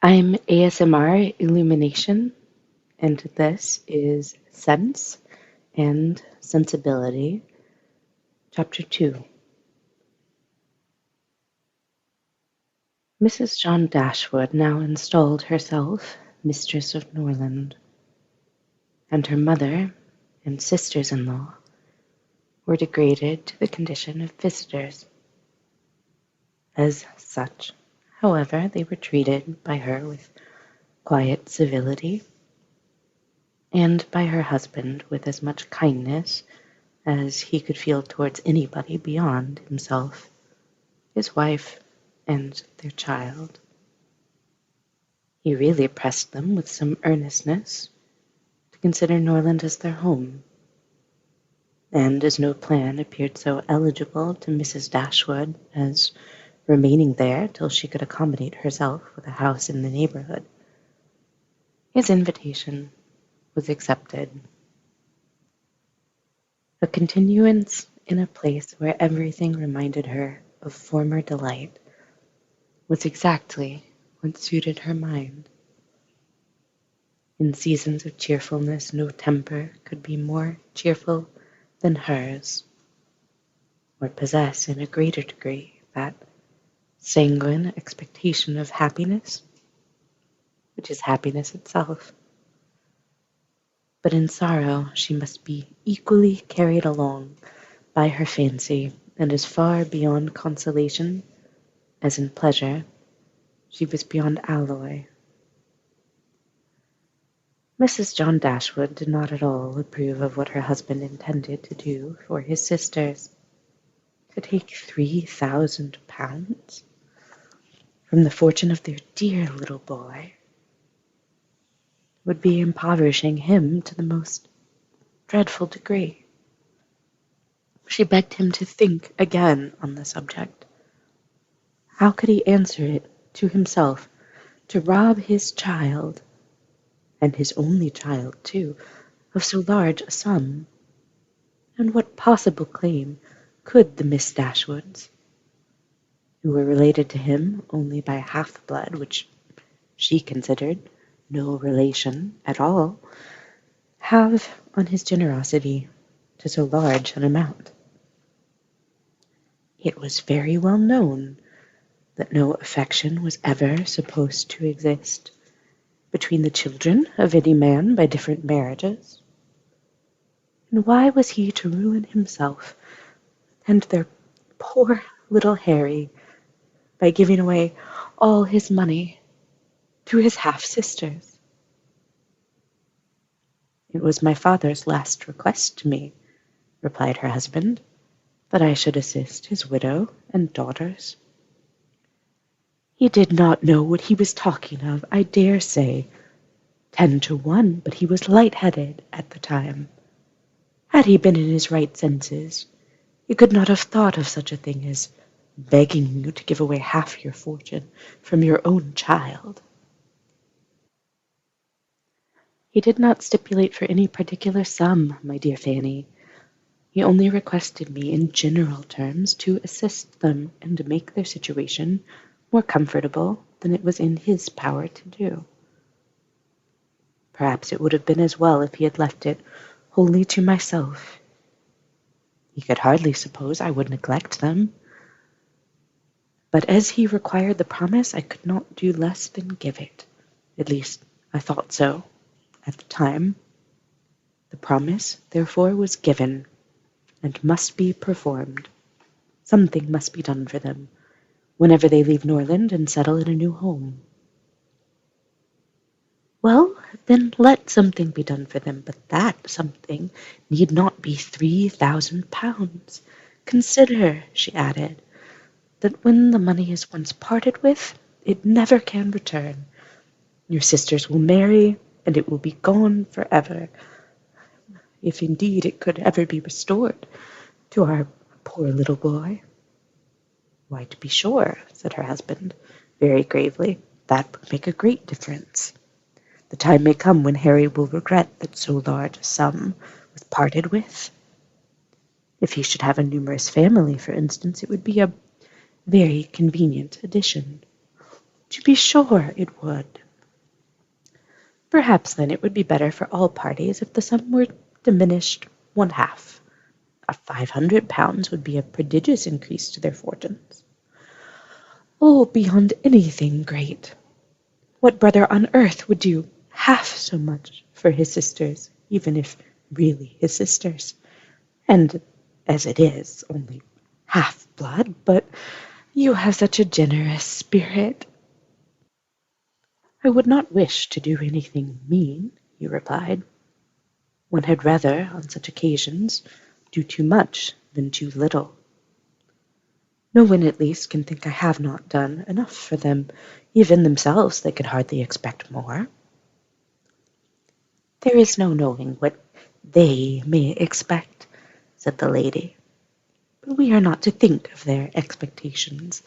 I'm ASMR Illumination, and this is Sense and Sensibility, Chapter 2. Mrs. John Dashwood now installed herself mistress of Norland, and her mother and sisters-in-law were degraded to the condition of visitors. As such, however, they were treated by her with quiet civility, and by her husband with as much kindness as he could feel towards anybody beyond himself, his wife, and their child. He really pressed them with some earnestness to consider Norland as their home, and as no plan appeared so eligible to Mrs. Dashwood as remaining there till she could accommodate herself with a house in the neighbourhood, his invitation was accepted. A continuance in a place where everything reminded her of former delight was exactly what suited her mind. In seasons of cheerfulness no temper could be more cheerful than hers, or possess in a greater degree that sanguine expectation of happiness, which is happiness itself. But in sorrow she must be equally carried along by her fancy, and as far beyond consolation as in pleasure she was beyond alloy. Mrs. John Dashwood did not at all approve of what her husband intended to do for his sisters. To take £3,000 from the fortune of their dear little boy would be impoverishing him to the most dreadful degree. She begged him to think again on the subject. How could he answer it to himself to rob his child, and his only child too, of so large a sum? And what possible claim could the Miss Dashwoods, who were related to him only by half-blood, which she considered no relation at all, have on his generosity to so large an amount? It was very well known that no affection was ever supposed to exist between the children of any man by different marriages. And why was he to ruin himself and their poor little Harry by giving away all his money to his half-sisters? It was my father's last request to me, replied her husband, that I should assist his widow and daughters. He did not know what he was talking of, I dare say, 10 to 1, but he was light-headed at the time. Had he been in his right senses, he could not have thought of such a thing as begging you to give away half your fortune from your own child. He did not stipulate for any particular sum, my dear Fanny. He only requested me in general terms to assist them and to make their situation more comfortable than it was in his power to do. Perhaps it would have been as well if he had left it wholly to myself. He could hardly suppose I would neglect them. But as he required the promise, I could not do less than give it. At least, I thought so at the time. The promise, therefore, was given, and must be performed. Something must be done for them whenever they leave Norland and settle in a new home. Well, then let something be done for them, but that something need not be £3,000. Consider, she added, that when the money is once parted with, it never can return. Your sisters will marry, and it will be gone forever, if indeed it could ever be restored to our poor little boy. Why, to be sure, said her husband, very gravely, that would make a great difference. The time may come when Harry will regret that so large a sum was parted with. If he should have a numerous family, for instance, it would be a very convenient addition. To be sure it would. Perhaps then it would be better for all parties if the sum were diminished one half. A £500 would be a prodigious increase to their fortunes. Oh, beyond anything great. What brother on earth would do half so much for his sisters, even if really his sisters? And as it is, only half-blood, but you have such a generous spirit. I would not wish to do anything mean, he replied. One had rather, on such occasions, do too much than too little. No one at least can think I have not done enough for them. Even themselves they could hardly expect more. There is no knowing what they may expect, said the lady. But we are not to think of their expectations.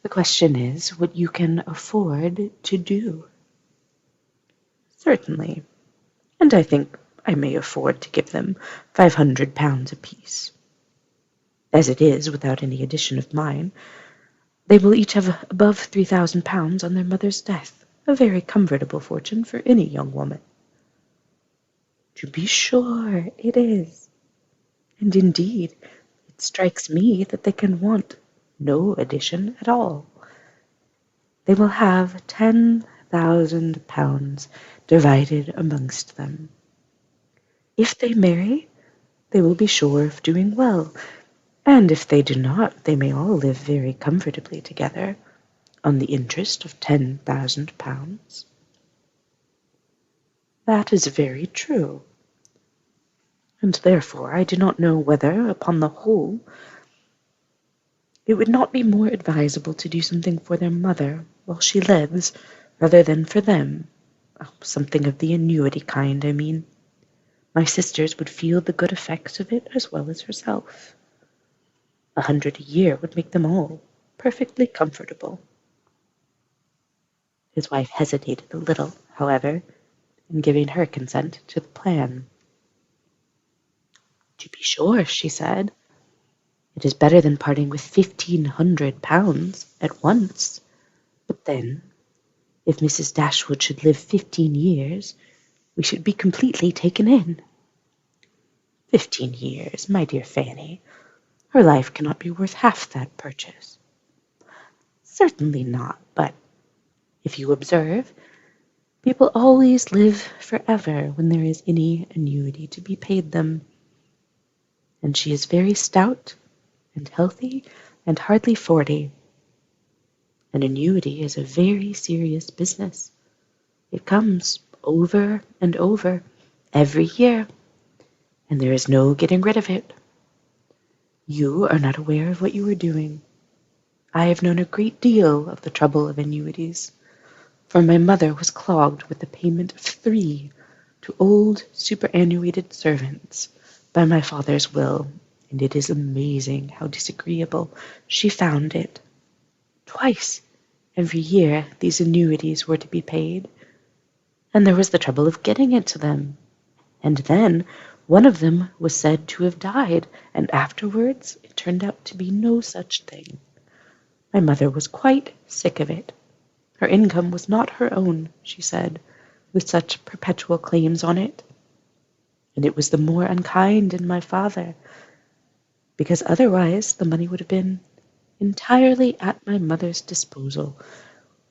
The question is what you can afford to do. Certainly, and I think I may afford to give them £500 apiece. As it is, without any addition of mine, they will each have above £3,000 on their mother's death, a very comfortable fortune for any young woman. To be sure it is, and indeed it strikes me that they can want no addition at all. They will have £10,000 divided amongst them. If they marry, they will be sure of doing well, and if they do not, they may all live very comfortably together on the interest of £10,000. That is very true, and therefore I do not know whether, upon the whole, it would not be more advisable to do something for their mother while she lives, rather than for them. Oh, something of the annuity kind, I mean. My sisters would feel the good effects of it as well as herself. 100 a year would make them all perfectly comfortable. His wife hesitated a little, however, in giving her consent to the plan. To be sure, she said, it is better than parting with £1,500 at once. But then, if Mrs. Dashwood should live 15 years, we should be completely taken in. 15 years, my dear Fanny. Her life cannot be worth half that purchase. Certainly not, but if you observe, people always live forever when there is any annuity to be paid them. And she is very stout and healthy and hardly 40. An annuity is a very serious business. It comes over and over every year, and there is no getting rid of it. You are not aware of what you are doing. I have known a great deal of the trouble of annuities, for my mother was clogged with the payment of 3 to old superannuated servants by my father's will, and it is amazing how disagreeable she found it. Twice every year these annuities were to be paid, and there was the trouble of getting it to them. And then one of them was said to have died, and afterwards it turned out to be no such thing. My mother was quite sick of it. Her income was not her own, she said, with such perpetual claims on it. And it was the more unkind in my father, because otherwise the money would have been entirely at my mother's disposal,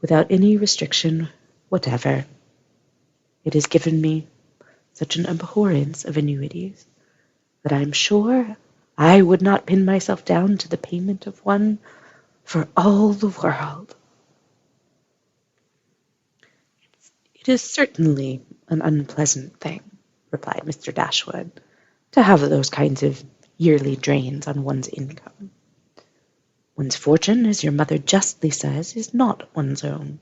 without any restriction whatever. It has given me such an abhorrence of annuities that I am sure I would not pin myself down to the payment of one for all the world. It is certainly an unpleasant thing, replied Mr. Dashwood, to have those kinds of yearly drains on one's income. One's fortune, as your mother justly says, is not one's own.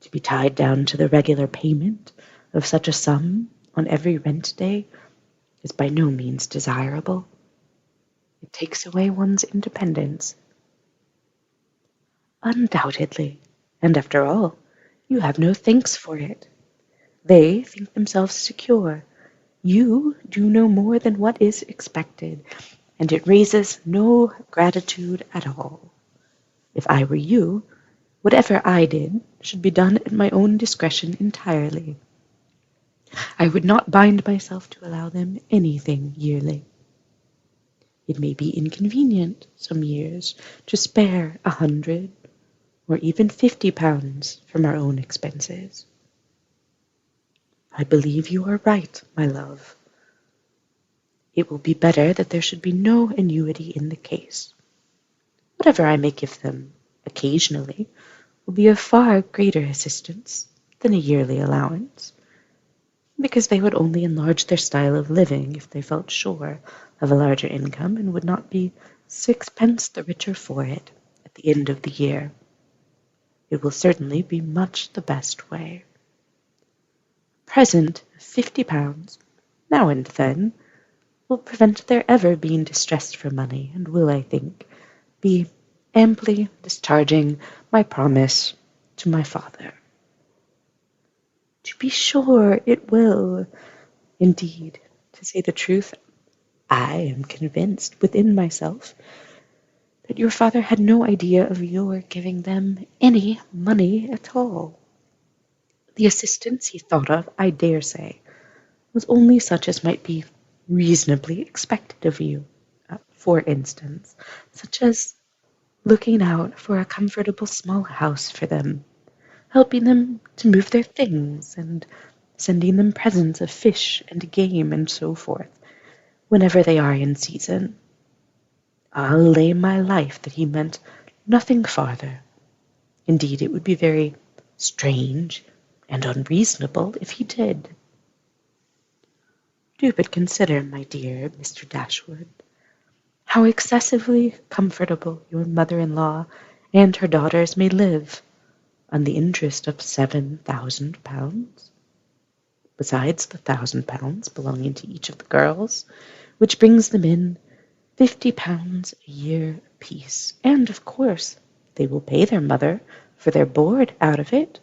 To be tied down to the regular payment of such a sum on every rent day is by no means desirable. It takes away one's independence. Undoubtedly, and after all, you have no thanks for it. They think themselves secure. You do no more than what is expected, and it raises no gratitude at all. If I were you, Whatever I did should be done at my own discretion entirely. I would not bind myself to allow them anything yearly. It may be inconvenient some years to spare 100 or even £50 from our own expenses. I believe you are right, my love. It will be better that there should be no annuity in the case. Whatever I may give them occasionally will be of far greater assistance than a yearly allowance, because they would only enlarge their style of living if they felt sure of a larger income and would not be sixpence the richer for it at the end of the year. It will certainly be much the best way. Present £50, now and then, will prevent their ever being distressed for money, and will, I think, be amply discharging my promise to my father. To be sure it will. Indeed, to say the truth, I am convinced within myself that your father had no idea of your giving them any money at all. The assistance he thought of, I dare say, was only such as might be reasonably expected of you. For instance, such as looking out for a comfortable small house for them, helping them to move their things, and sending them presents of fish and game and so forth, whenever they are in season. I'll lay my life that he meant nothing farther. Indeed, it would be very strange and unreasonable if he did. Do but consider, my dear Mr. Dashwood, how excessively comfortable your mother-in-law and her daughters may live on the interest of £7,000, besides the £1,000 belonging to each of the girls, which brings them in £50 a year apiece. And, of course, they will pay their mother for their board out of it.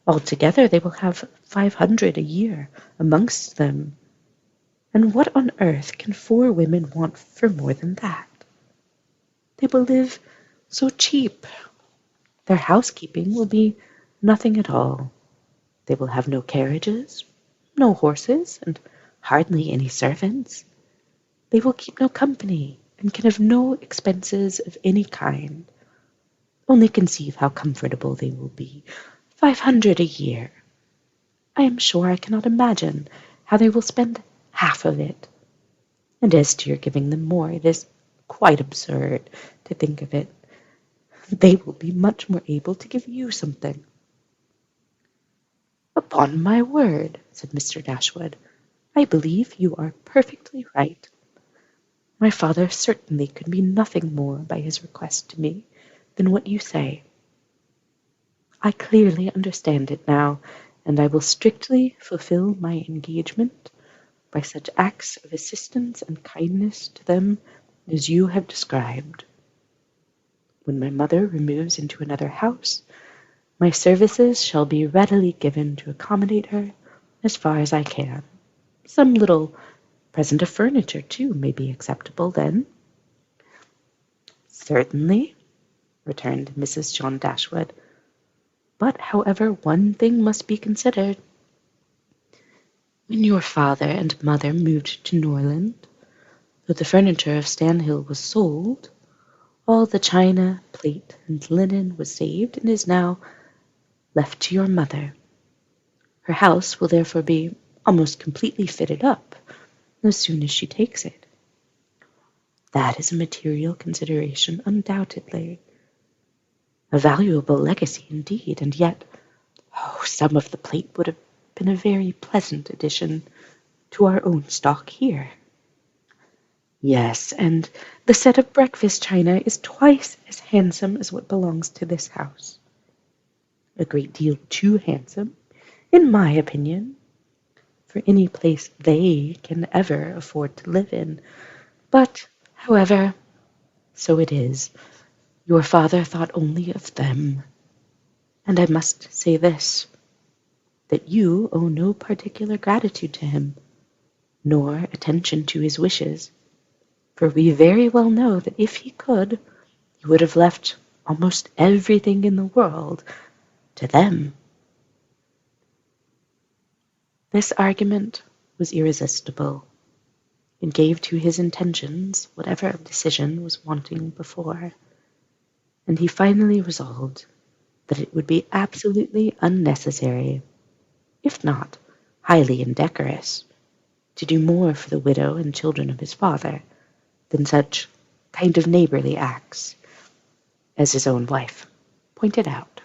Altogether they will have 500 a year amongst them. And what on earth can 4 women want for more than that? They will live so cheap. Their housekeeping will be nothing at all. They will have no carriages, no horses, and hardly any servants. They will keep no company, and can have no expenses of any kind. Only conceive how comfortable they will be. 500 a year. I am sure I cannot imagine how they will spend half of it. And as to your giving them more, it is quite absurd to think of it. They will be much more able to give you something. Upon my word, said Mr. Dashwood, I believe you are perfectly right. My father certainly could mean nothing more by his request to me than what you say. I clearly understand it now, and I will strictly fulfill my engagement by such acts of assistance and kindness to them as you have described. When my mother removes into another house, my services shall be readily given to accommodate her as far as I can. Some little present of furniture, too, may be acceptable then. Certainly, returned Mrs. John Dashwood. But, however, one thing must be considered. When your father and mother moved to Norland, though the furniture of Stanhill was sold, all the china, plate, and linen was saved, and is now left to your mother. Her house will therefore be almost completely fitted up as soon as she takes it. That is a material consideration, undoubtedly. A valuable legacy indeed, and yet, some of the plate would have been a very pleasant addition to our own stock here. Yes, and the set of breakfast china is twice as handsome as what belongs to this house. A great deal too handsome, in my opinion, for any place they can ever afford to live in. But, however, so it is. Your father thought only of them. And I must say this, that you owe no particular gratitude to him, nor attention to his wishes, for we very well know that if he could, he would have left almost everything in the world to them. This argument was irresistible, and gave to his intentions whatever decision was wanting before, and he finally resolved that it would be absolutely unnecessary, if not highly indecorous, to do more for the widow and children of his father than such kind of neighborly acts as his own wife pointed out.